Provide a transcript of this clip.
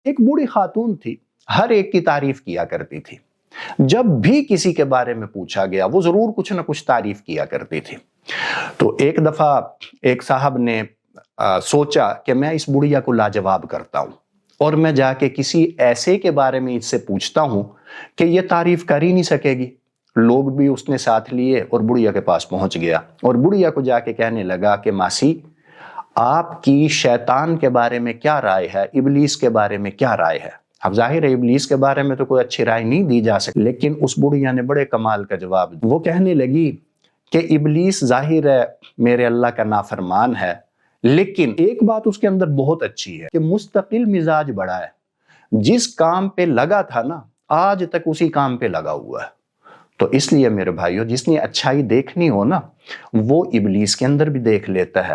ایک بوڑھی خاتون تھی، ہر ایک کی تعریف کیا کرتی تھی۔ جب بھی کسی کے بارے میں پوچھا گیا وہ ضرور کچھ نہ کچھ تعریف کیا کرتی تھی۔ تو ایک دفعہ ایک صاحب نے سوچا کہ میں اس بڑھیا کو لاجواب کرتا ہوں اور میں جا کے کسی ایسے کے بارے میں اس سے پوچھتا ہوں کہ یہ تعریف کر ہی نہیں سکے گی۔ لوگ بھی اس نے ساتھ لیے اور بڑھیا کے پاس پہنچ گیا اور بڑھیا کو جا کے کہنے لگا کہ ماسی، آپ کی شیطان کے بارے میں کیا رائے ہے، ابلیس کے بارے میں کیا رائے ہے؟ اب ظاہر ہے ابلیس کے بارے میں تو کوئی اچھی رائے نہیں دی جا سکتی، لیکن اس بڑھیا نے بڑے کمال کا جواب دیا۔ وہ کہنے لگی کہ ابلیس ظاہر ہے میرے اللہ کا نافرمان ہے، لیکن ایک بات اس کے اندر بہت اچھی ہے کہ مستقل مزاج بڑا ہے، جس کام پہ لگا تھا نا آج تک اسی کام پہ لگا ہوا ہے۔ تو اس لیے میرے بھائیو، جس نے اچھائی دیکھنی ہو نا وہ ابلیس کے اندر بھی دیکھ لیتا ہے۔